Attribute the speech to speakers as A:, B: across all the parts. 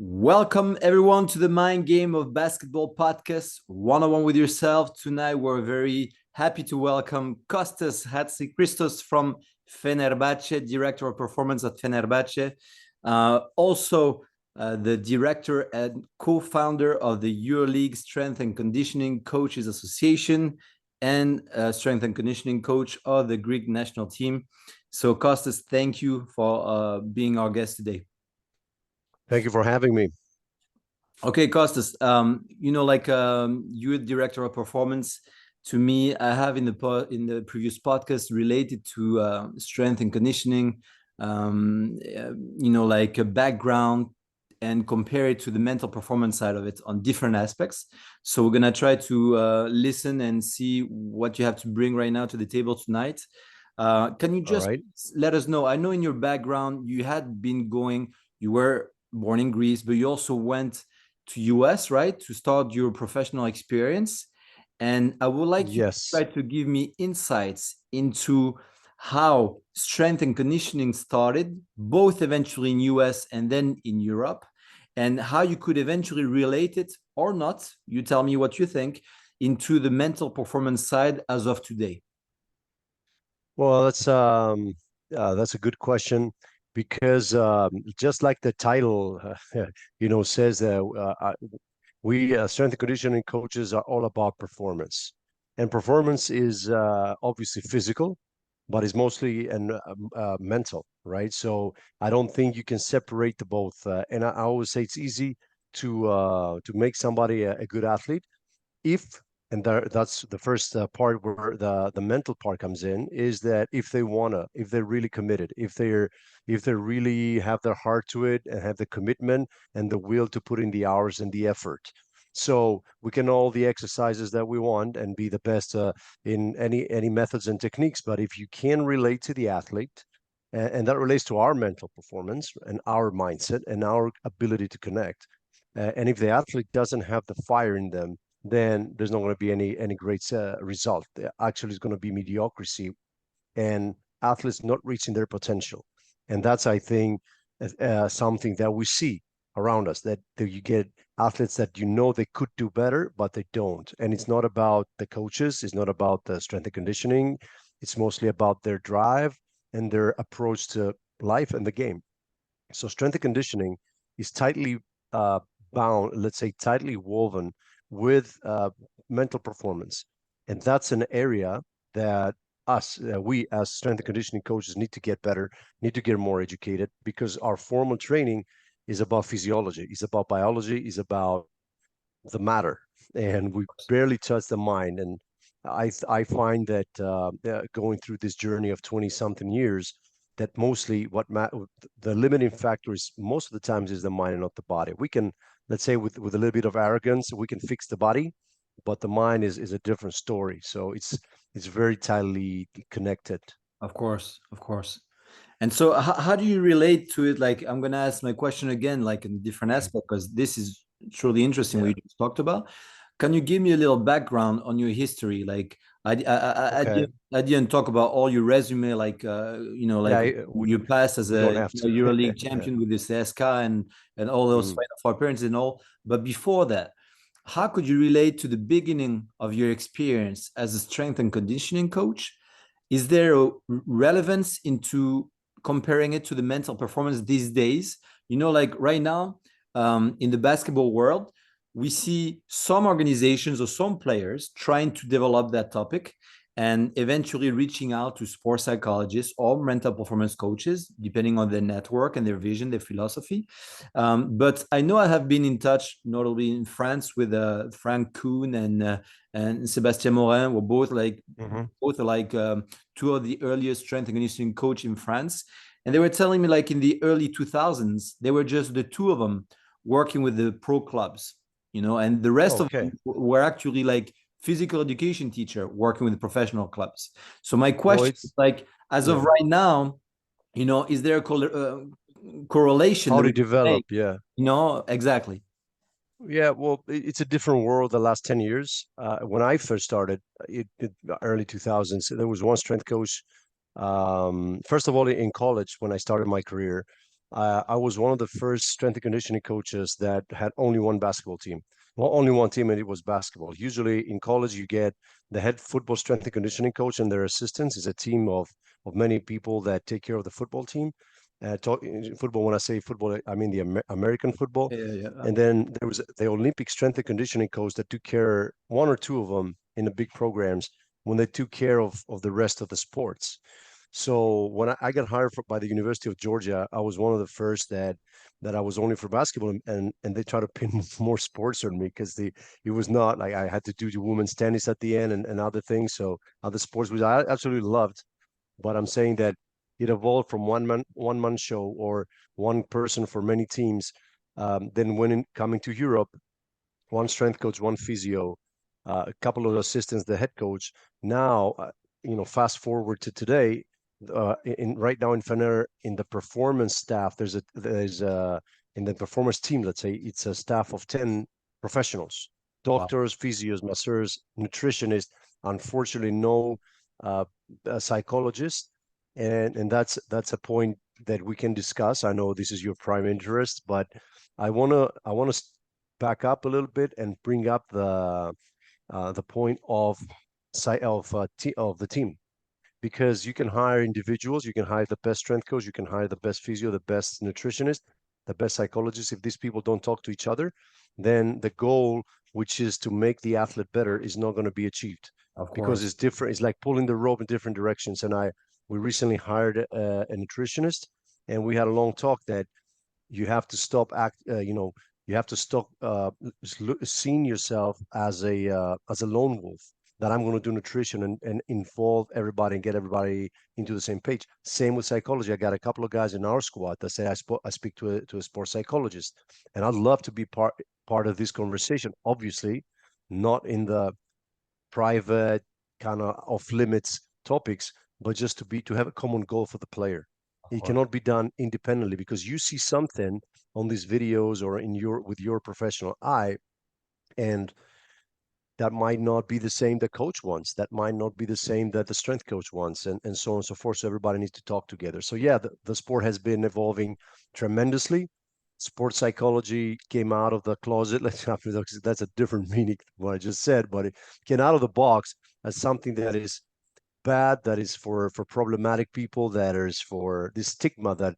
A: Welcome everyone to the Mind Game of Basketball podcast, one-on-one with yourself. Tonight we're very happy to welcome Kostas Chatzichristos from Fenerbahce, Director of Performance at Fenerbahce. Also the Director and co-founder of the Euroleague Strength and Conditioning Coaches Association and Strength and Conditioning Coach of the Greek national team. So Kostas, thank you for being our guest today.
B: Thank you for having me.
A: Okay, Kostas, you're director of performance. To me, I have in the previous podcast related to strength and conditioning, like a background and compare it to the mental performance side of it on different aspects. So we're gonna try to listen and see what you have to bring right now to the table tonight. Can you just let us know? I know in your background you were born in Greece, but you also went to US, right, to start your professional experience. And I would like you to try to give me insights into how strength and conditioning started, both eventually in US and then in Europe, and how you could eventually relate it or not, you tell me what you think, into the mental performance side as of today.
B: Well, that's a good question because just like the title, says we strength and conditioning coaches are all about performance, and performance is obviously physical, but it's mostly mental, right? So I don't think you can separate the both. And I always say it's easy to make somebody a good athlete if that's the first part where the mental part comes in, is that if they're really committed, if they really have their heart to it and have the commitment and the will to put in the hours and the effort. So we can all the exercises that we want and be the best in any methods and techniques, but if you can relate to the athlete, and that relates to our mental performance and our mindset and our ability to connect, and if the athlete doesn't have the fire in them, then there's not going to be any great result. Actually, it's going to be mediocrity and athletes not reaching their potential. And that's, I think, something that we see around us, that you get athletes that they could do better, but they don't. And it's not about the coaches. It's not about the strength and conditioning. It's mostly about their drive and their approach to life and the game. So strength and conditioning is tightly bound, let's say tightly woven with mental performance. And that's an area that we as strength and conditioning coaches need to get better, need to get more educated, because our formal training is about physiology, is about biology, is about the matter. And we barely touch the mind. And I find that going through this journey of 20 something years, that mostly the limiting factor is most of the times is the mind and not the body. We can, let's say with a little bit of arrogance, we can fix the body, but the mind is a different story. So it's very tightly connected.
A: Of course. And so how do you relate to it? Like, I'm going to ask my question again, like in a different aspect, because this is truly interesting what you just talked about. Can you give me a little background on your history? Like, I didn't talk about all your resume, like, you passed as a Euroleague champion with the CSKA and all those Final Four appearances and all. But before that, how could you relate to the beginning of your experience as a strength and conditioning coach? Is there a relevance into comparing it to the mental performance these days? Like right now, in the basketball world, we see some organizations or some players trying to develop that topic and eventually reaching out to sports psychologists or mental performance coaches, depending on their network and their vision, their philosophy. But I know I have been in touch, notably in France, with Frank Kuhn and Sébastien Morin. Were both two of the earliest strength and conditioning coach in France. And they were telling me, like in the early 2000s, they were just the two of them working with the pro clubs, and the rest of them were actually like physical education teacher working with professional clubs. So my question is, like, as of right now, is there a correlation?
B: How to develop,
A: Exactly.
B: Yeah, well, it's a different world the last 10 years. When I first started, in early 2000s, there was one strength coach. First of all, in college, when I started my career, I was one of the first strength and conditioning coaches that had only one basketball team. Well, only one team, and it was basketball. Usually in college, you get the head football strength and conditioning coach and their assistants is a team of many people that take care of the football team. Football, when I say football, I mean the American football.
A: Yeah, yeah.
B: And then there was the Olympic strength and conditioning coach that took care, one or two of them in the big programs, when they took care of the rest of the sports. So when I got hired by the University of Georgia, I was one of the first that I was only for basketball, and they tried to pin more sports on me because it was not like I had to do the women's tennis at the end and other things. So other sports, which I absolutely loved, but I'm saying that it evolved from one man show or one person for many teams. Then when coming to Europe, one strength coach, one physio, a couple of assistants, the head coach. Now, fast forward to today, in right now in Fener, in the performance staff, there's a in the performance team, let's say it's a staff of 10 professionals,
A: Wow.
B: doctors, physios, masseurs, nutritionists. Unfortunately, no psychologist, and that's a point that we can discuss. I know this is your prime interest, but I wanna back up a little bit and bring up the point of the team, because you can hire individuals, you can hire the best strength coach, you can hire the best physio, the best nutritionist, the best psychologist. If these people don't talk to each other, then the goal, which is to make the athlete better, is not going to be achieved
A: Of
B: because
A: course.
B: it's different. It's like pulling the rope in different directions. And we recently hired a nutritionist, and we had a long talk that you have to stop you have to stop seeing yourself as a lone wolf, that I'm going to do nutrition and involve everybody and get everybody into the same page. Same with psychology. I got a couple of guys in our squad that say I speak to a sports psychologist, and I'd love to be part of this conversation. Obviously, not in the private kind of off limits topics, but just to have a common goal for the player.
A: Of
B: It
A: course.
B: cannot be done independently because you see something on these videos or in your with your professional eye, and that might not be the same that coach wants. That might not be the same that the strength coach wants, and so on and so forth. So everybody needs to talk together. So yeah, the sport has been evolving tremendously. Sports psychology came out of the closet. That's a different meaning than what I just said, but it came out of the box as something that is bad, that is for problematic people, that is for this stigma that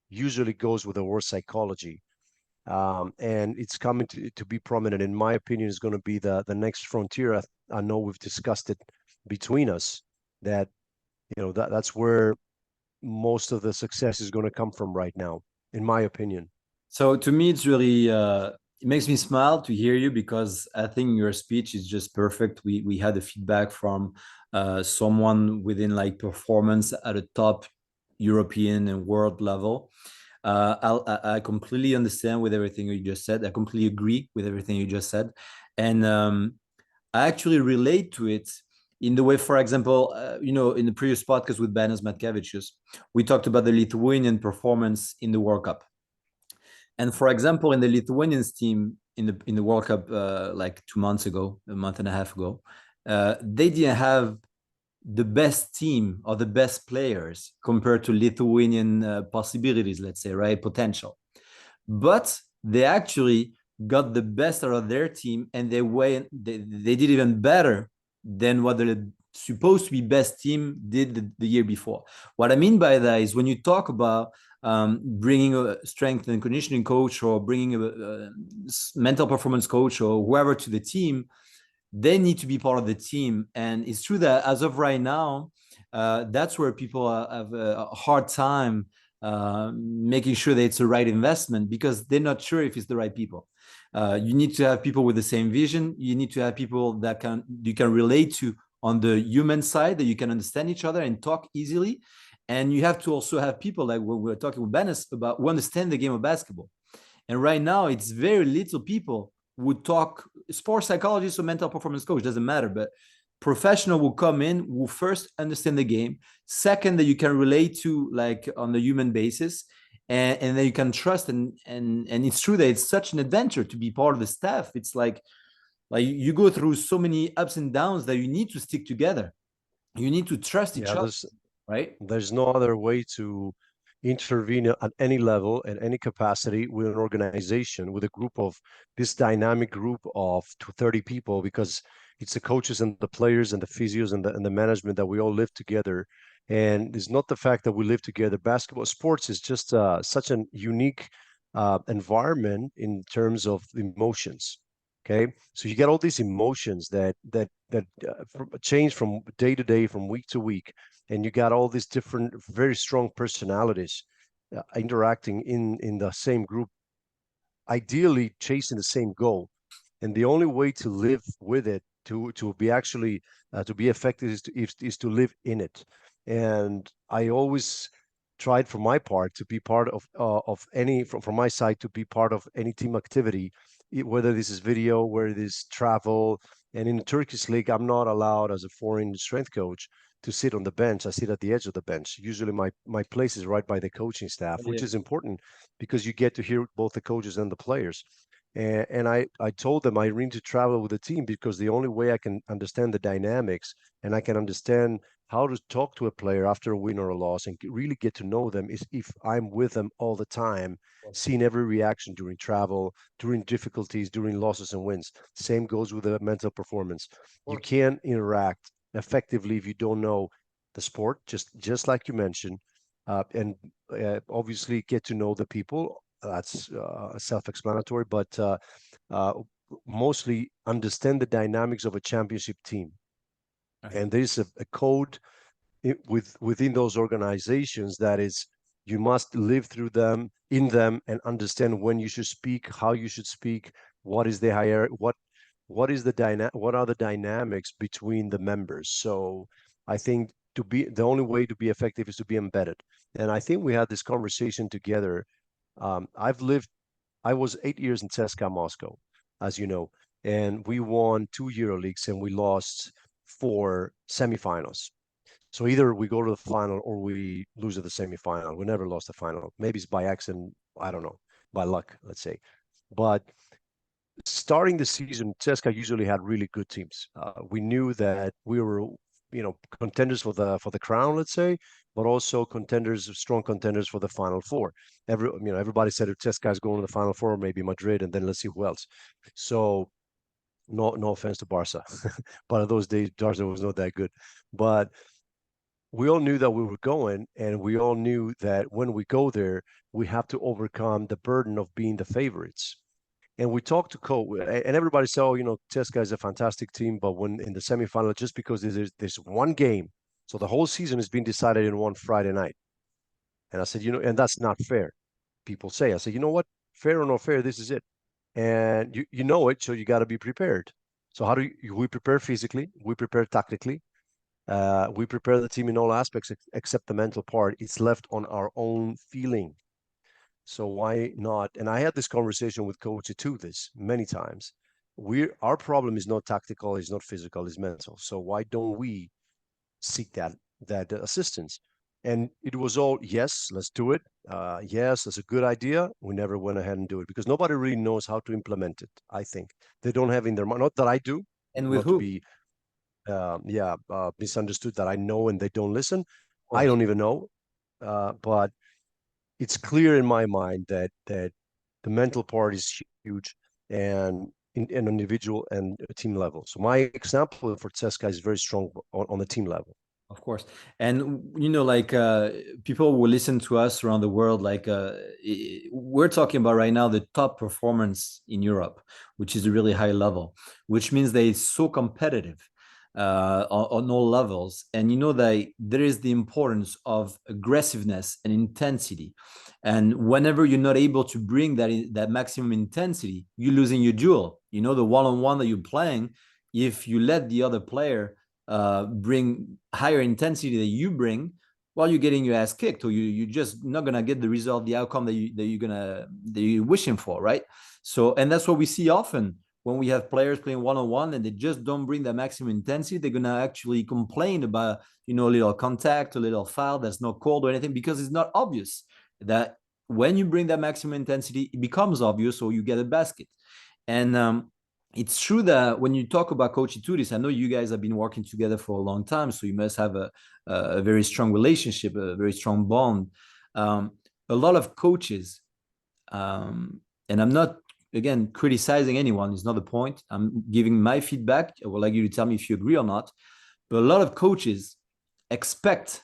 B: usually goes with the word psychology. And it's coming to be prominent. In my opinion, is going to be the next frontier. I know we've discussed it between us that that's where most of the success is going to come from right now, in my opinion.
A: So to me, it's really it makes me smile to hear you because I think your speech is just perfect. We had the feedback from someone within like performance at a top European and world level. I completely understand with everything you just said. I completely agree with everything you just said, and I actually relate to it in the way, for example, in the previous podcast with Banas Matkevicius, we talked about the Lithuanian performance in the World Cup. And for example, in the Lithuanians team in the World Cup, like 2 months ago, a month and a half ago, they didn't have the best team or the best players compared to Lithuanian possibilities, let's say, right? Potential. But they actually got the best out of their team, and they did even better than what the supposed to be best team did the year before. What I mean by that is when you talk about bringing a strength and conditioning coach or bringing a mental performance coach or whoever to the team, they need to be part of the team. And it's true that as of right now, that's where people have a hard time making sure that it's the right investment because they're not sure if it's the right people. You need to have people with the same vision. You need to have people that you can relate to on the human side, that you can understand each other and talk easily. And you have to also have people like what we're talking with Benes about who understand the game of basketball. And right now, it's very little people who talk sports psychologist or mental performance coach, doesn't matter, but professional will come in, will first understand the game. Second, that you can relate to like on the human basis, and then you can trust. And it's true that it's such an adventure to be part of the staff. It's like you go through so many ups and downs that you need to stick together. You need to trust each
B: Yeah,
A: other, right?
B: there's no other way to intervene at any level, at any capacity with an organization, with a group of this dynamic group of 30 people, because it's the coaches and the players and the physios and the management that we all live together. And it's not the fact that we live together. Basketball sports is just such an unique environment in terms of emotions. Okay, so you get all these emotions that change from day to day, from week to week, and you got all these different, very strong personalities interacting in the same group, ideally chasing the same goal. And the only way to live with it, to be actually to be effective, is to live in it. And I always tried, for my part, to be part of any, from my side, to be part of any team activity, whether this is video, whether it is travel. And in the Turkish league, I'm not allowed as a foreign strength coach to sit on the bench. I sit at the edge of the bench. Usually my place is right by the coaching staff, which is important because you get to hear both the coaches and the players. And I told them I need to travel with the team, because the only way I can understand the dynamics and I can understand how to talk to a player after a win or a loss and really get to know them is if I'm with them all the time, seeing every reaction during travel, during difficulties, during losses and wins. Same goes with the mental performance. You can't interact effectively if you don't know the sport, just like you mentioned, and obviously get to know the people. That's self-explanatory, but mostly understand the dynamics of a championship team. And there's a code within those organizations that is, you must live through them, in them, and understand when you should speak, how you should speak, what is the higher, what is the what are the dynamics between the members. So I think the only way to be effective is to be embedded. And I think we had this conversation together. I was 8 years in CSKA Moscow, as you know, and we won 2 EuroLeagues and we lost 4 semifinals. So either we go to the final or we lose at the semifinal. We never lost the final. Maybe it's by accident, I don't know, by luck, let's say. But starting the season, CSKA usually had really good teams. We knew that we were, contenders for the crown, let's say, but also strong contenders for the Final Four. Everybody said if CSKA is going to the Final Four, maybe Madrid, and then let's see who else. So no offense to Barca, but in those days, Barca was not that good. But we all knew that we were going, and we all knew that when we go there, we have to overcome the burden of being the favorites. And we talked to coach, and everybody said, "Oh, CSKA is a fantastic team," but when in the semifinal, just because there's one game, so the whole season is being decided in one Friday night. And I said, and that's not fair. People say, I said, you know what? Fair or no fair, this is it. And you know it, so you got to be prepared. So how do we prepare physically? We prepare tactically. We prepare the team in all aspects except the mental part. It's left on our own feeling. So why not? And I had this conversation with Coach too this many times. Our problem is not tactical, it's not physical, it's mental. So why don't we seek that assistance? And it was all, yes, let's do it. Yes, that's a good idea. We never went ahead and do it because nobody really knows how to implement it. I think they don't have in their mind. Not that I do.
A: And with
B: not
A: who?
B: to be misunderstood that I know and they don't listen. I don't even know. But it's clear in my mind that the mental part is huge and in an individual and a team level. So my example for CSKA is very strong on the team level.
A: Of course. And like people will listen to us around the world, like we're talking about right now the top performance in Europe, which is a really high level, which means that it's so competitive on all levels. And that there is the importance of aggressiveness and intensity. And whenever you're not able to bring that maximum intensity, you're losing your duel. The one-on-one that you're playing, if you let the other player bring higher intensity that you bring, while you're getting your ass kicked, or you're just not gonna get the result, the outcome that you're wishing for, right? So, and that's what we see often when we have players playing one-on-one and they just don't bring that maximum intensity. They're gonna actually complain about a little contact, a little foul that's not called or anything, because it's not obvious that when you bring that maximum intensity, it becomes obvious, or you get a basket. And it's true that when you talk about Coach Itoudis, I know you guys have been working together for a long time, so you must have a very strong relationship, a very strong bond. A lot of coaches, and I'm not, again, criticizing anyone, is not the point. I'm giving my feedback. I would like you to tell me if you agree or not. But a lot of coaches expect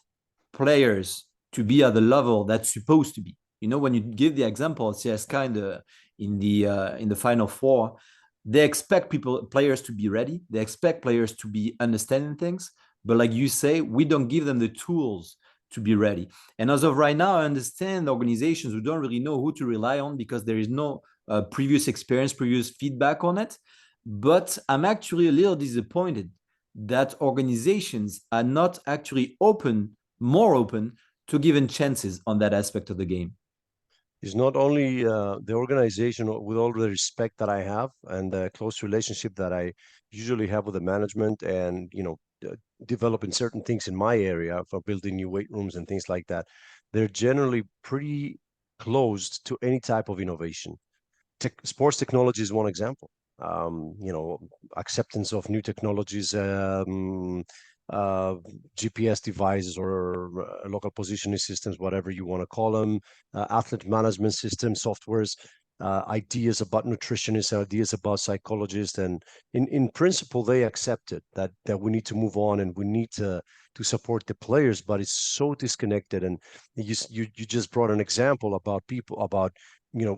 A: players to be at the level that's supposed to be. You know, when you give the example of CSKA in the Final Four, they expect players to be ready. They expect players to be understanding things. But like you say, we don't give them the tools to be ready. And as of right now, I understand organizations who don't really know who to rely on because there is no previous experience, previous feedback on it. But I'm actually a little disappointed that organizations are not actually more open to giving chances on that aspect of the game.
B: Is not only the organization, with all the respect that I have and the close relationship that I usually have with the management, and developing certain things in my area for building new weight rooms and things like that, they're generally pretty closed to any type of innovation. Sports technology is one example. Acceptance of new technologies, GPS devices or local positioning systems, whatever you want to call them, athlete management systems, softwares, ideas about nutritionists, ideas about psychologists, and in principle they accept it that we need to move on and we need to support the players, but it's so disconnected. And you just brought an example about we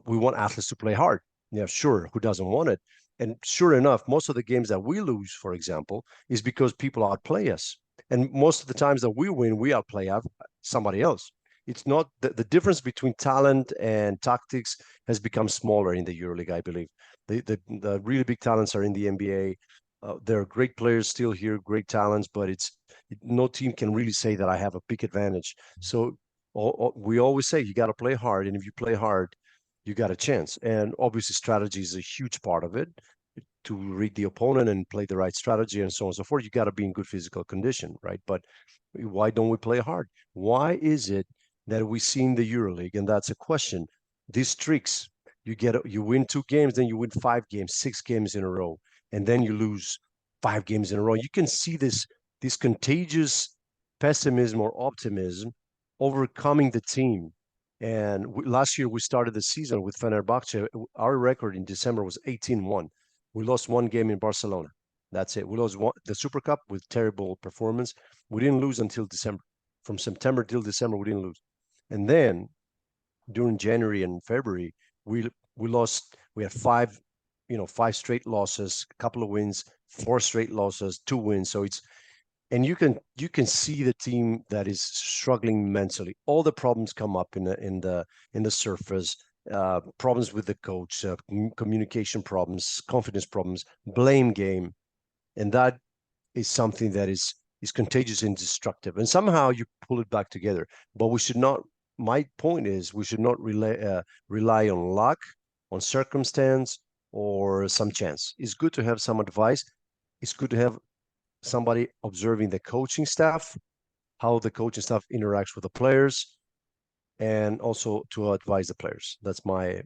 B: want athletes to play hard. Yeah, sure, who doesn't want it? And sure enough, most of the games that we lose, for example, is because people outplay us. And most of the times that we win, we outplay somebody else. It's not the difference between talent and tactics has become smaller in the EuroLeague, I believe. The really big talents are in the NBA. There are great players still here, great talents, but no team can really say that I have a big advantage. So we always say you got to play hard, and if you play hard, you got a chance. And obviously, strategy is a huge part of it. To read the opponent and play the right strategy and so on and so forth, you got to be in good physical condition, right? But why don't we play hard? Why is it that we see in the EuroLeague, and that's a question, these streaks, you win 2 games, then you win 5 games, 6 games in a row, and then you lose 5 games in a row. You can see this contagious pessimism or optimism overcoming the team. And last year we started the season with Fenerbahce. Our record in December was 18-1. We lost 1 game in Barcelona. That's it. We lost the Super Cup with terrible performance. We didn't lose until December. From September till December, we didn't lose. And then during January and February, we lost. We had 5 straight losses, a couple of wins, 4 straight losses, 2 wins. So and you can see the team that is struggling mentally. All the problems come up in the surface. Problems with the coach, communication problems, confidence problems, blame game, and that is something that is contagious and destructive. And somehow you pull it back together. But we should not. My point is, we should not rely on luck, on circumstance, or some chance. It's good to have some advice. It's good to have somebody observing the coaching staff, how the coaching staff interacts with the players, and also to advise the players. That's my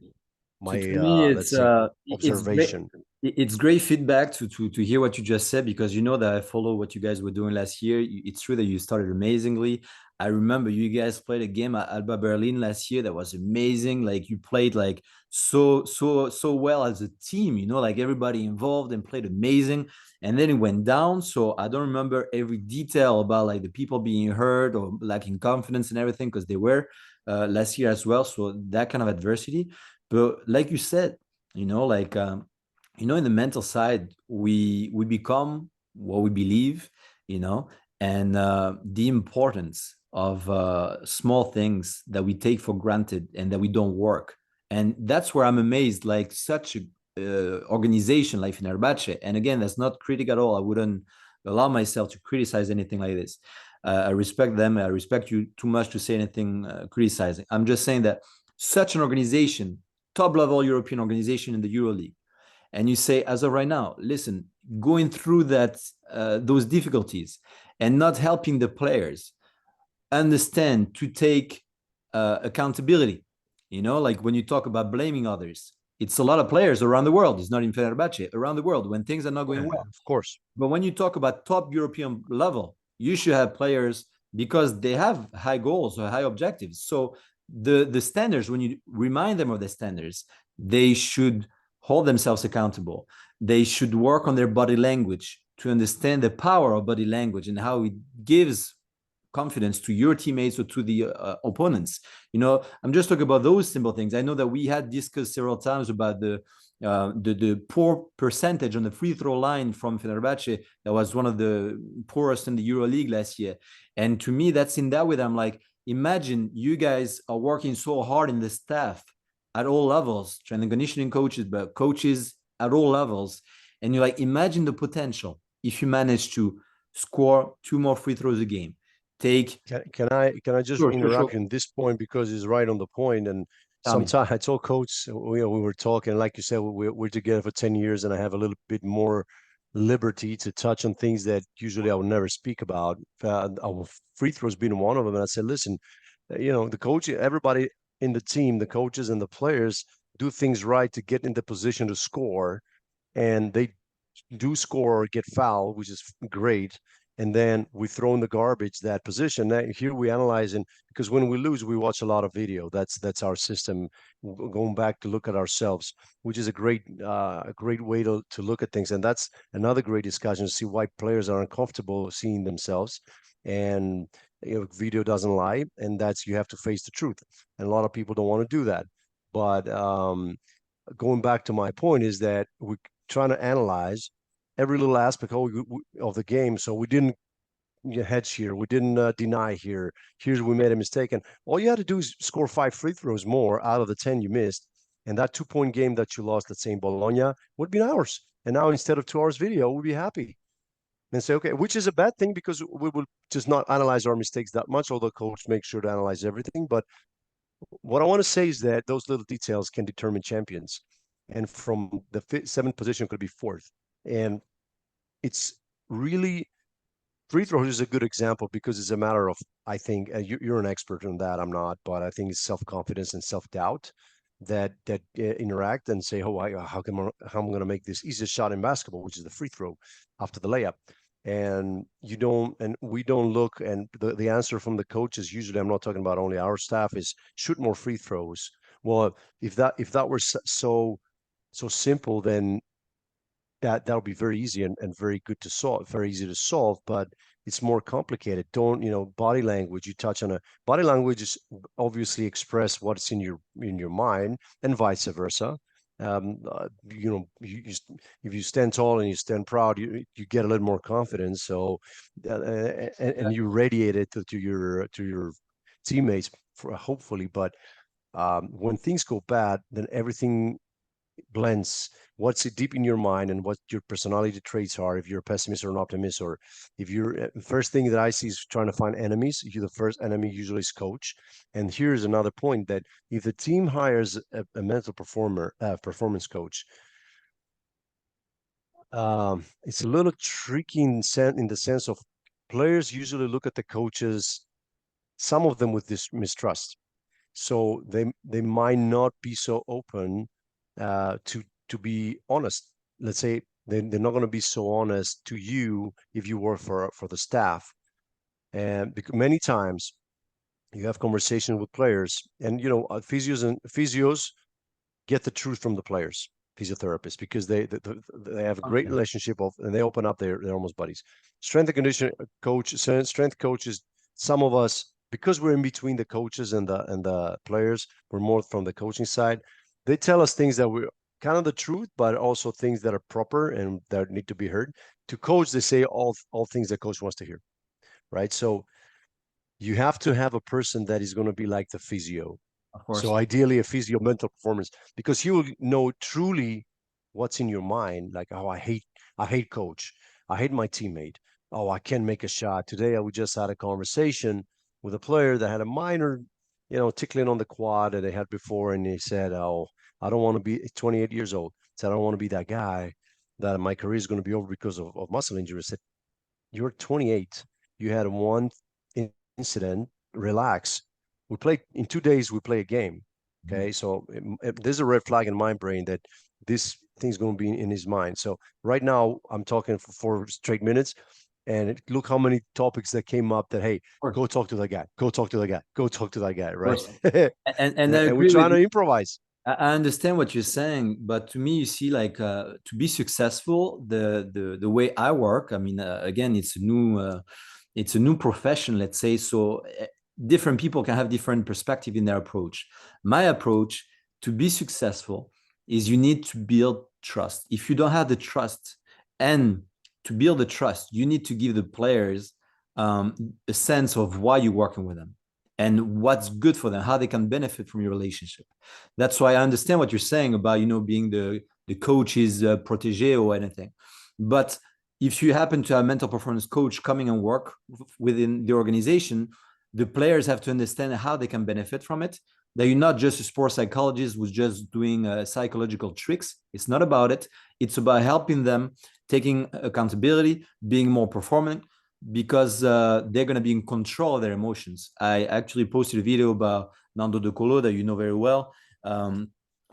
A: To me,
B: let's say observation.
A: It's great feedback to hear what you just said, because you know that I follow what you guys were doing last year. It's true that you started amazingly. I remember you guys played a game at Alba Berlin last year that was amazing. Like, you played like so well as a team, you know, like everybody involved and played amazing. And then it went down. So I don't remember every detail about like the people being hurt or lacking confidence and everything, because they were last year as well. So that kind of adversity. But like you said, you know, like in the mental side, we become what we believe, you know, and the importance of small things that we take for granted and that we don't work. And that's where I'm amazed, like such a organization like Fenerbahce. And again, that's not critic at all. I wouldn't allow myself to criticize anything like this. I respect them. I respect you too much to say anything criticizing. I'm just saying that such an organization, top level European organization in the EuroLeague, and you say, as of right now, listen, going through those difficulties and not helping the players understand to take accountability. You know, like when you talk about blaming others, it's a lot of players around the world. It's not in Fenerbahce, around the world when things are not going well.
B: Of course.
A: But when you talk about top European level, you should have players because they have high goals or high objectives. So the standards, when you remind them of the standards, they should hold themselves accountable. They should work on their body language to understand the power of body language and how it gives confidence to your teammates or to the opponents. I'm just talking about those simple things. I know that we had discussed several times about the poor percentage on the free throw line from Fenerbahce. That was one of the poorest in the Euroleague last year. And to me, that's in that way that I'm like, imagine you guys are working so hard in the staff at all levels, strength and conditioning coaches, but coaches at all levels. And you're like, imagine the potential if you manage to score 2 more free throws a game.
B: Can I just interrupt you in this point, because it's right on the point. And sometimes I told Coach, we were talking, like you said, we're together for 10 years, and I have a little bit more liberty to touch on things that usually I would never speak about. Our free throws being one of them. And I said, listen, the coach, everybody in the team, the coaches and the players do things right to get in the position to score, and they do score or get fouled, which is great. And then we throw in the garbage that position. Now, here we analyze, and because when we lose, we watch a lot of video. That's our system, going back to look at ourselves, which is a great way to look at things. And that's another great discussion to see why players are uncomfortable seeing themselves. And video doesn't lie, and that's, you have to face the truth. And a lot of people don't want to do that. But going back to my point is that we're trying to analyze every little aspect of the game. So we didn't hedge here. We didn't deny here. Here's where we made a mistake. And all you had to do is score 5 free throws more out of the 10 you missed. And that 2-point game that you lost, let's say in Bologna, would be ours. And now instead of 2 hours video, we'll be happy and say, okay, which is a bad thing, because we will just not analyze our mistakes that much, although coach makes sure to analyze everything. But what I want to say is that those little details can determine champions. And from the 7th position could be 4th. And it's really, free throws is a good example, because it's a matter of, I think, you're an expert on that, I'm not, but I think it's self-confidence and self-doubt that interact and say, how am I going to make this easiest shot in basketball, which is the free throw after the layup. And we don't look, and the answer from the coaches, usually, I'm not talking about only our staff, is shoot more free throws. Well, if that were so simple, then that would be very easy and very good to solve, very easy to solve. But it's more complicated. Body language, you touch on body language is obviously express what's in your mind, and vice versa. If you stand tall and you stand proud, you get a little more confidence. So, and you radiate it to your teammates, hopefully. But when things go bad, then everything blends what's deep in your mind and what your personality traits are, if you're a pessimist or an optimist, or if you're, first thing that I see is trying to find enemies. The first enemy usually is coach. And here's another point, that if the team hires a mental performance coach, it's a little tricky in the sense of players usually look at the coaches, some of them with this mistrust. So they might not be so open to be honest. Let's say they're not going to be so honest to you if you work for the staff. And because many times you have conversation with players, and physios get the truth from the players, physiotherapists, because they have a great relationship and they open up they're almost buddies. Strength and conditioning strength coaches, some of us, because we're in between the coaches and the players, we're more from the coaching side. They tell us things that we're kind of the truth, but also things that are proper and that need to be heard. To coach, they say all things that coach wants to hear, right? So you have to have a person that is going to be like the physio.
A: Of course.
B: So ideally a physio mental performance, because he will know truly what's in your mind. Like, oh, I hate coach. I hate my teammate. Oh, I can't make a shot. Today, we just had a conversation with a player that had a minor, tickling on the quad that they had before. And he said, oh, I don't want to be 28 years old. Said, I don't want to be that guy that my career is going to be over because of muscle injury. I said, you're 28. You had one incident. Relax. We play in 2 days. We play a game. Okay, so there's a red flag in my brain that this thing's going to be in his mind. So right now I'm talking for 4 straight minutes, And look how many topics that came up that, hey, go talk to that guy, go talk to that guy, go talk to that guy, right?
A: And I
B: And we're
A: agree with
B: trying to
A: you.
B: improvise.
A: I understand what you're saying, but to me, you see, like to be successful, the way I work. I mean, again, it's a new profession, let's say. So different people can have different perspective in their approach. My approach to be successful is you need to build trust. If you don't have the trust, and to build the trust, you need to give the players a sense of why you're working with them and what's good for them, how they can benefit from your relationship. That's why I understand what you're saying about, being the coach's protege or anything. But if you happen to have a mental performance coach coming and work within the organization, the players have to understand how they can benefit from it. That you're not just a sports psychologist who's just doing psychological tricks. It's not about it. It's about helping them taking accountability, being more performant, because they're going to be in control of their emotions. I actually posted a video about Nando De Colo that you know very well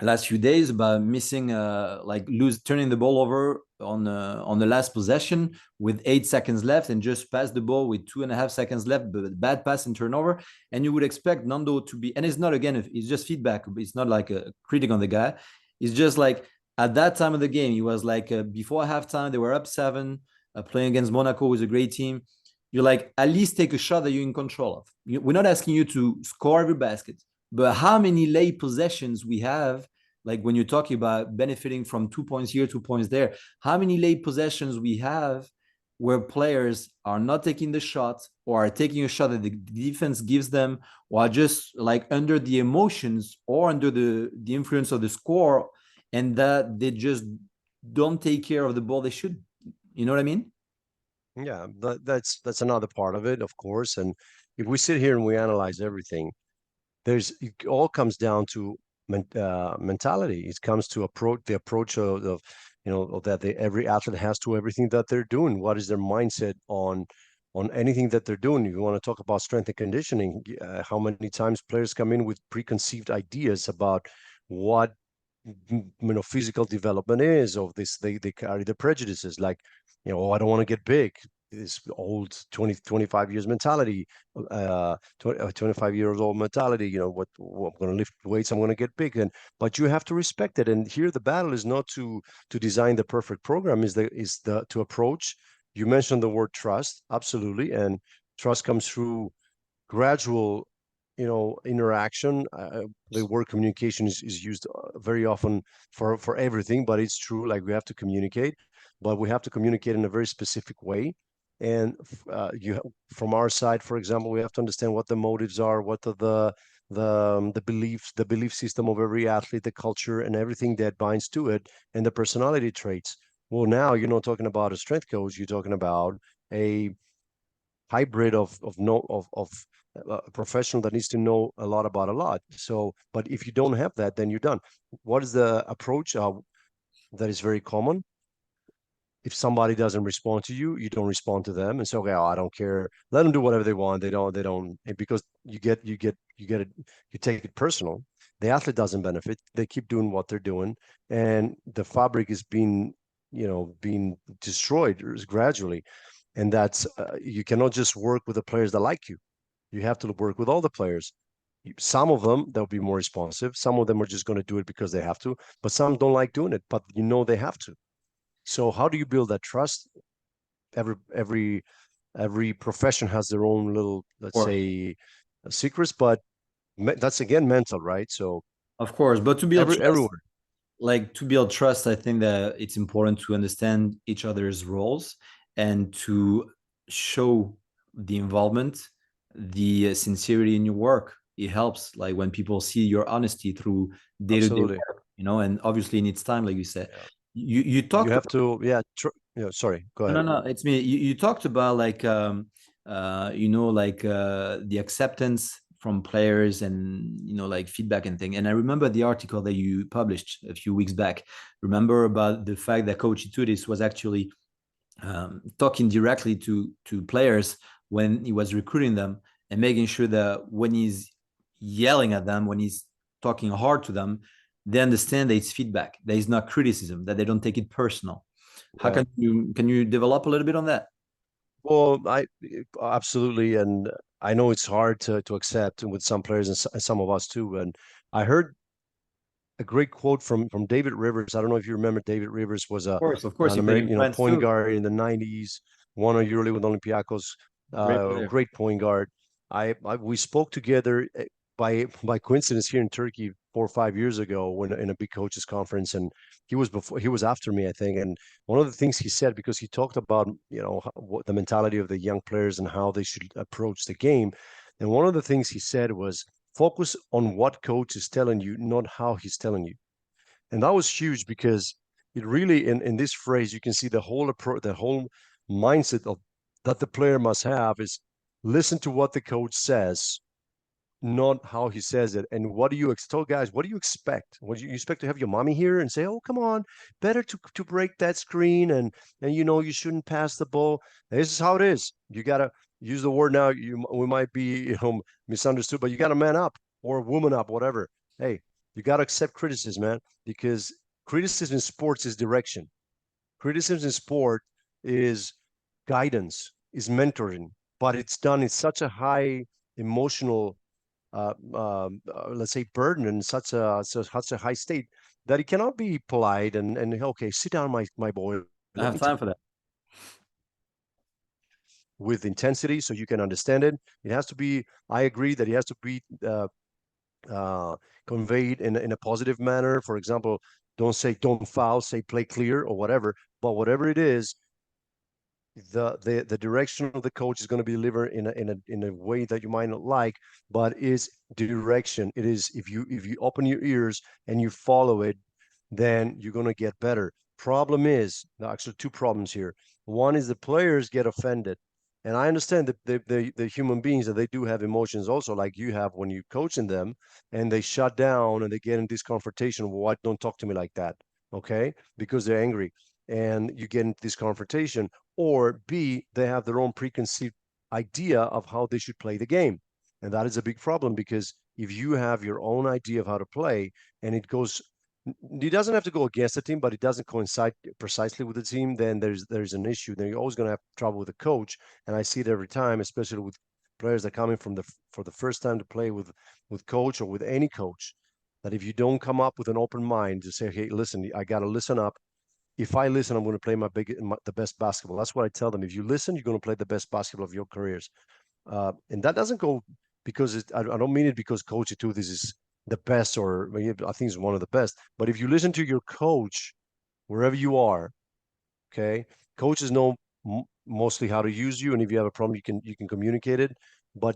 A: last few days about missing turning the ball over on the last possession with 8 seconds left and just pass the ball with 2.5 seconds left, but bad pass and turnover. And you would expect Nando to be, and it's not, again, it's just feedback. It's not like a critic on the guy. It's just like at that time of the game, he was like before halftime, they were up 7, playing against Monaco, was a great team. You're like, at least take a shot that you're in control of. We're not asking you to score every basket, but how many late possessions we have, like when you're talking about benefiting from 2 points here, 2 points there, how many late possessions we have where players are not taking the shot or are taking a shot that the defense gives them, or are just like under the emotions or under the influence of the score, and that they just don't take care of the ball they should. You know what I mean?
B: Yeah, that's another part of it, of course. And if we sit here and we analyze everything, it all comes down to mentality. It comes to the approach of that every athlete has to everything that they're doing. What is their mindset on anything that they're doing? You want to talk about strength and conditioning? How many times players come in with preconceived ideas about what physical development is, of this, they carry the prejudices, like, oh, I don't want to get big, this old 25 years mentality, 25 years old mentality, I'm going to lift weights, I'm going to get big. But you have to respect it. And here the battle is not to design the perfect program, is to approach. You mentioned the word trust, absolutely, and trust comes through gradual interaction. The word communication is used very often for everything, but it's true. Like, we have to communicate, but we have to communicate in a very specific way. And from our side, for example, we have to understand what the motives are, what are the beliefs, the belief system of every athlete, the culture, and everything that binds to it, and the personality traits. Well, now you're not talking about a strength coach; you're talking about a hybrid of a professional that needs to know a lot about a lot. So, but if you don't have that, then you're done. What is the approach that is very common? If somebody doesn't respond to you, you don't respond to them, and so, okay, I don't care. Let them do whatever they want. They don't, because you take it personal. The athlete doesn't benefit. They keep doing what they're doing, and the fabric is being destroyed gradually. And that's you cannot just work with the players that like you. You have to work with all the players. Some of them, they'll be more responsive. Some of them are just going to do it because they have to, but some don't like doing it, but they have to. So how do you build that trust? Every profession has their own little, let's say, secrets, but that's again mental, right? So
A: of course, but to build trust,
B: everywhere.
A: I think that it's important to understand each other's roles and to show the involvement, the sincerity in your work. It helps, like when people see your honesty through day-to-day
B: Absolutely.
A: work, and obviously in its time, like you said.
B: Yeah.
A: You
B: You
A: talked
B: have to, yeah. Sorry, go
A: no,
B: ahead.
A: no, it's me. You talked about like the acceptance from players and like feedback and thing. And I remember the article that you published a few weeks back. Remember about the fact that Coach Itudis was actually talking directly to players when he was recruiting them and making sure that when he's yelling at them, when he's talking hard to them, they understand that it's feedback, that it's not criticism, that they don't take it personal. How
B: Yeah.
A: can you develop a little bit on that?
B: Well, I absolutely, and I know it's hard to accept with some players and some of us too. And I heard a great quote from David Rivers. I don't know if you remember. David Rivers was
A: Of course,
B: an
A: he played
B: American,
A: in France
B: point
A: too.
B: guard in the '90s, won a EuroLeague with Olympiacos.
A: Great player.
B: Great point guard. We spoke together by coincidence here in Turkey 4 or 5 years ago when in a big coaches conference, and he was after me, I think. And one of the things he said, because he talked about what the mentality of the young players and how they should approach the game, and one of the things he said was focus on what coach is telling you, not how he's telling you. And that was huge because it really, in this phrase, you can see the whole approach, the whole mindset of that the player must have is listen to what the coach says, not how he says it. And what do you tell guys? What do you expect? What do you expect to have your mommy here and say, "Oh, come on, better to break that screen and you shouldn't pass the ball." This is how it is. You gotta use the word now. We might be misunderstood, but you gotta man up or woman up, whatever. Hey, you gotta accept criticism, man, because criticism in sports is direction. Criticism in sport is guidance, is mentoring, but it's done in such a high emotional let's say burden in such a high state that it cannot be polite and okay, sit down, my boy,
A: I
B: let
A: have
B: me
A: time for that.
B: with intensity so you can understand it. It has to be. I agree that it has to be uh, conveyed in a positive manner. For example, don't foul, say play clear or whatever. But whatever it is, the direction of the coach is going to be delivered in a way that you might not like, but is direction. It is if you open your ears and you follow it, then you're going to get better. Problem is, actually two problems here. One is the players get offended. And I understand that the human beings that they do have emotions also, like you have when you coaching them, and they shut down and they get in this confrontation. Why don't talk to me like that? Okay, because they're angry, and you get into this confrontation. Or B, they have their own preconceived idea of how they should play the game. And that is a big problem because if you have your own idea of how to play and it doesn't have to go against the team, but it doesn't coincide precisely with the team, then there's an issue. Then you're always going to have trouble with the coach. And I see it every time, especially with players that are coming for the first time to play with coach or with any coach, that if you don't come up with an open mind to say, hey, listen, I got to listen up. If I listen, I'm going to play the best basketball. That's what I tell them. If you listen, you're going to play the best basketball of your careers. And that doesn't go because I don't mean it because Coach Itudes is the best or I think it's one of the best. But if you listen to your coach wherever you are, okay, coaches know mostly how to use you, and if you have a problem, you can communicate it. But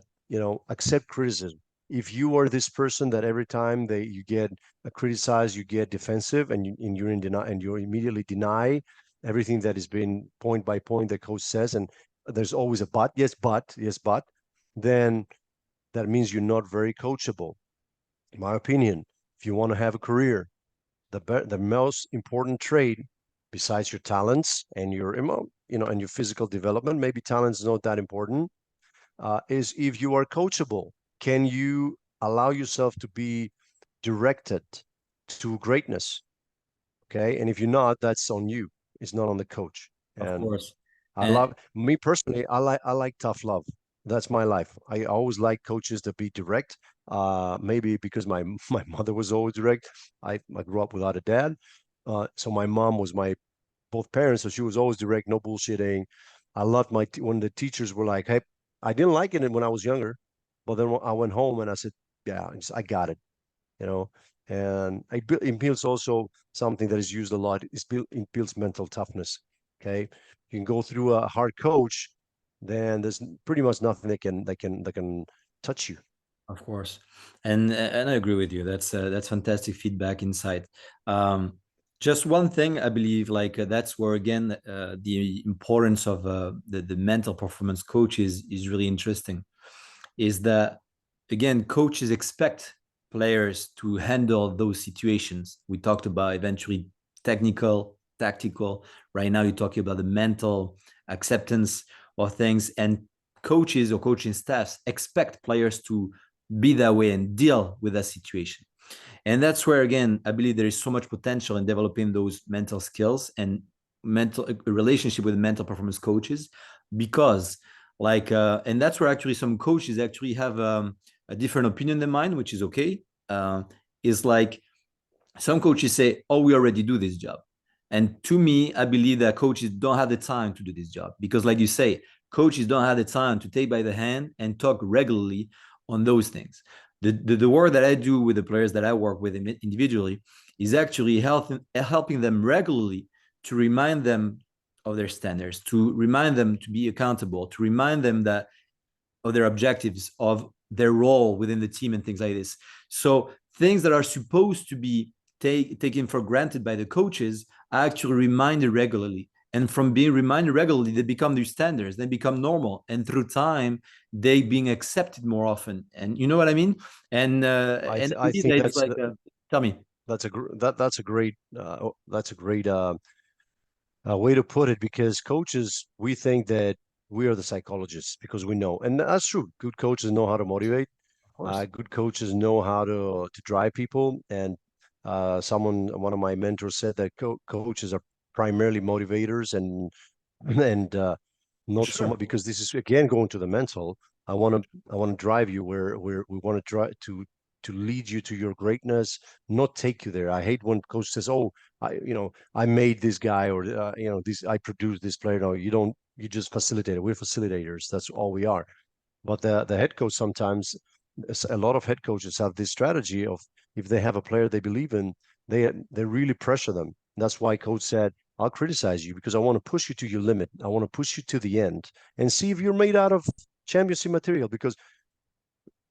B: accept criticism. If you are this person that every time you get criticized, you get defensive, and you're in deny, and you immediately deny everything that has been point by point that coach says, and there's always a but, yes, but, then that means you're not very coachable. In my opinion, if you want to have a career, the most important trait besides your talents and your physical development, maybe talents is not that important, is if you are coachable. Can you allow yourself to be directed to greatness? Okay, and if you're not, that's on you. It's not on the coach.
A: Of
B: And
A: course.
B: I
A: And
B: love me personally. I like tough love. That's my life. I always like coaches to be direct. Maybe because my my mother was always direct. I grew up without a dad, so my mom was my both parents, so she was always direct, no bullshitting. I loved when the teachers were like, "Hey," I didn't like it when I was younger, but then I went home and I said, "Yeah, I got it," you know. And it builds also something that is used a lot. It builds mental toughness. Okay, you can go through a hard coach, then there's pretty much nothing that can touch you.
A: of course, and I agree with you. That's fantastic feedback, insight. Um, just one thing, I believe, like that's where again the importance of the mental performance coach is really interesting. Is that again, coaches expect players to handle those situations. We talked about eventually technical, tactical. Right now, you're talking about the mental acceptance of things, and coaches or coaching staffs expect players to be that way and deal with that situation. And that's where again I believe there is so much potential in developing those mental skills and mental a relationship with mental performance coaches because and that's where actually some coaches actually have a different opinion than mine, which is okay. Is like some coaches say, oh, we already do this job. And to me, I believe that coaches don't have the time to do this job because, like you say, coaches don't have the time to take by the hand and talk regularly on those things. The work that I do with the players that I work with individually is actually helping them regularly to remind them of their standards, to remind them to be accountable, to remind them that of their objectives, of their role within the team and things like this. So things that are supposed to be taken for granted by the coaches are actually reminded regularly. And from being reminded regularly, they become their standards, they become normal. And through time, they being accepted more often. And you know what I mean? And
B: I
A: I
B: I
A: believe
B: think
A: that it's like tell me.
B: that's a great way to put it, because coaches, we think that we are the psychologists because we know, and that's true. Good coaches know how to motivate.
A: Of course.
B: Good coaches know how to drive people. And one of my mentors said that coaches are primarily motivators, and not so
A: Sure.
B: much, because this is again going to the mental. I want to drive you where we want to drive to lead you to your greatness, not take you there. I hate when coach says, "Oh, I made this guy," or this I produced this player. No, you don't. You just facilitate it. We're facilitators. That's all we are. But the head coach sometimes, a lot of head coaches have this strategy of, if they have a player they believe in, they really pressure them. That's why coach said, I'll criticize you because I want to push you to your limit. I want to push you to the end and see if you're made out of championship material. Because,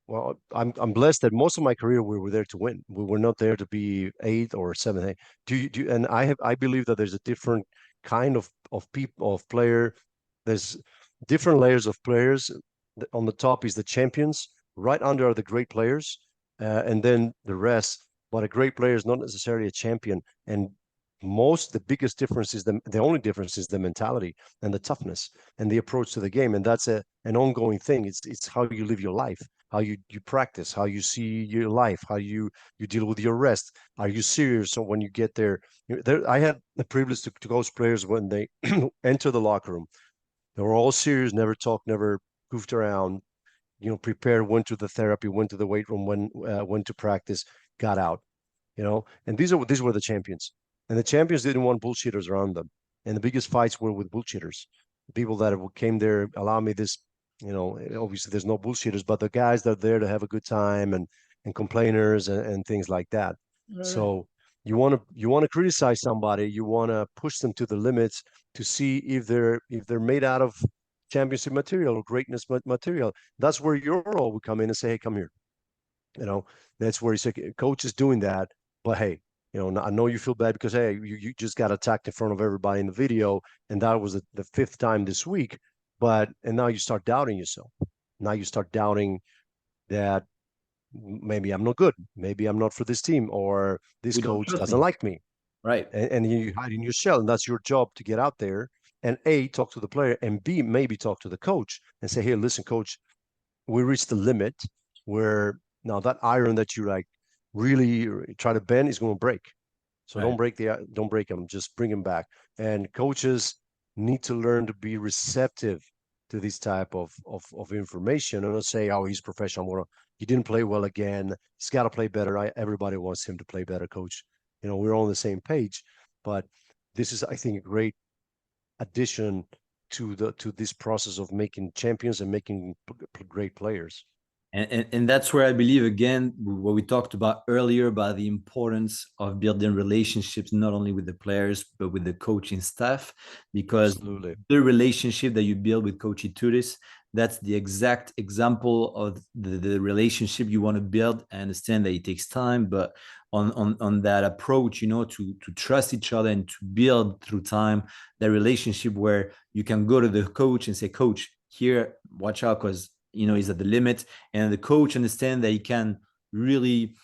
B: well, I'm blessed that most of my career we were there to win. We were not there to be eighth or seventh. And I believe that there's a different kind of people, of player. There's different layers of players. On the top is the champions. Right under are the great players, and then the rest. But a great player is not necessarily a champion. And the biggest difference is the only difference is the mentality and the toughness and the approach to the game. And that's an ongoing thing. It's how you live your life, how you practice, how you see your life, how you deal with your rest. Are you serious? So when you get there, I had the privilege to coach players when they enter the locker room. They were all serious, never talked, never goofed around. Prepared, went to the therapy, went to the weight room, went to practice, got out. And these were the champions. And the champions didn't want bullshitters around them. And the biggest fights were with bullshitters. The people that came there, allow me this, obviously there's no bullshitters, but the guys that are there to have a good time, and complainers, and things like that.
A: Right.
B: So you want to criticize somebody, you want to push them to the limits to see if they're made out of championship material or greatness material. That's where your role would come in and say, hey, come here. You know, that's where he said, coach is doing that, but hey, I know you feel bad because hey, you just got attacked in front of everybody in the video, and that was the fifth time this week. And now you start doubting yourself. Now you start doubting that maybe I'm not good, maybe I'm not for this team, or this
A: We don't
B: coach
A: trust
B: doesn't
A: me.
B: like me,
A: Right.
B: and you hide in your shell, and that's your job to get out there and A, talk to the player, and B, maybe talk to the coach and say, hey, listen, coach, we reached the limit where now that iron that you like really try to bend is going to break. So
A: Right.
B: don't break them, just bring them back. And coaches need to learn to be receptive to this type of information, and not say, oh, he's professional. He didn't play well again. He's got to play better. Everybody wants him to play better, coach. We're all on the same page. But this is, I think, a great addition to this process of making champions and making great players.
A: And that's where I believe, again, what we talked about earlier about the importance of building relationships, not only with the players, but with the coaching staff, because
B: Absolutely.
A: the relationship that you build with Coach Ituris, that's the exact example of the relationship you want to build. I understand that it takes time, but on that approach, to trust each other and to build through time that relationship where you can go to the coach and say, coach, here, watch out, because he's at the limit, and the coach understand that he can really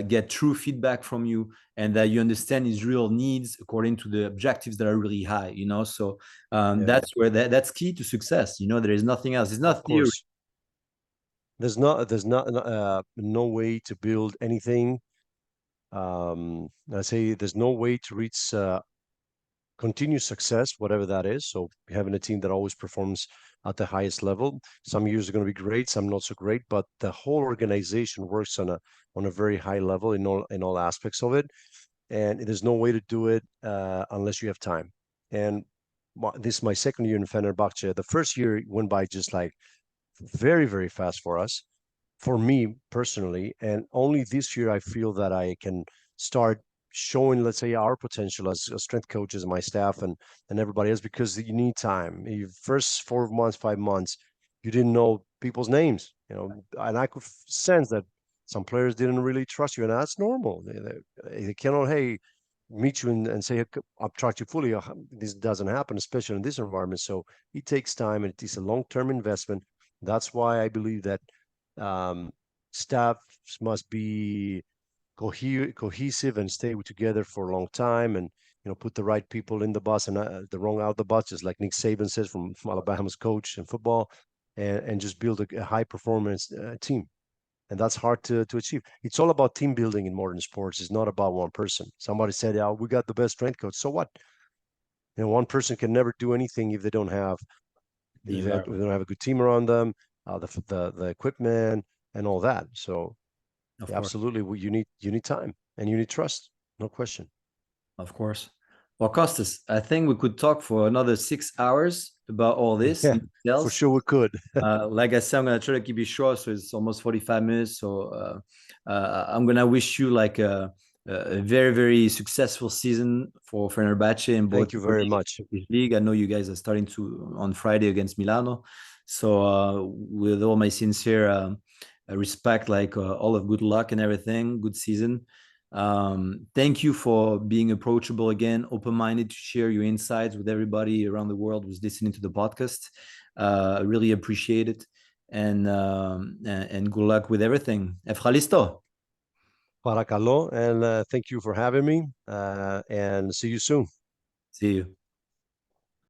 A: get true feedback from you, and that you understand his real needs according to the objectives that are really high. So
B: Yeah,
A: that's where that's key to success. There is nothing else. It's
B: of
A: not theory.
B: course. There's not no way to build anything. I say there's no way to reach continued success, whatever that is. So having a team that always performs at the highest level. Some years are going to be great, some not so great, but the whole organization works on a very high level in all aspects of it. And there's no way to do it unless you have time. And this is my second year in Fenerbahce. The first year went by just like very, very fast for us, for me personally. And only this year I feel that I can start showing, let's say, our potential as strength coaches and my staff and everybody else, because you need time. The first 4 months, 5 months, you didn't know people's names, and I could sense that some players didn't really trust you, and that's normal. They cannot, hey, meet you and say, I'll trust you fully. This doesn't happen, especially in this environment. So it takes time, and it is a long-term investment. That's why I believe that staff must be cohesive and stay together for a long time, and put the right people in the bus and the wrong out the bus, just like Nick Saban says, from Alabama's coach in football, and just build a high performance team. And that's hard to achieve. It's all about team building in modern sports. It's not about one person. Somebody said, "Yeah, we got the best strength coach." So what? One person can never do anything if they don't have a good team around them, the equipment and all that. So
A: Of course.
B: absolutely, you need time and you need trust, no question.
A: Of course. Well, Kostas, I think we could talk for another 6 hours about all this.
B: Yeah, for sure we could.
A: Like I said, I'm gonna try to keep it short, so it's almost 45 minutes. So I'm gonna wish you like a very, very successful season for Fenerbahce in both.
B: Thank you very much.
A: League. I know you guys are starting to on Friday against Milano. So with all my sincere respect, like all of good luck and everything, good season. Thank you for being approachable again, open-minded to share your insights with everybody around the world who's listening to the podcast. I really appreciate it, and good luck with everything. Efralisto.
B: Paracalo, and thank you for having me, and see you soon.
A: See you.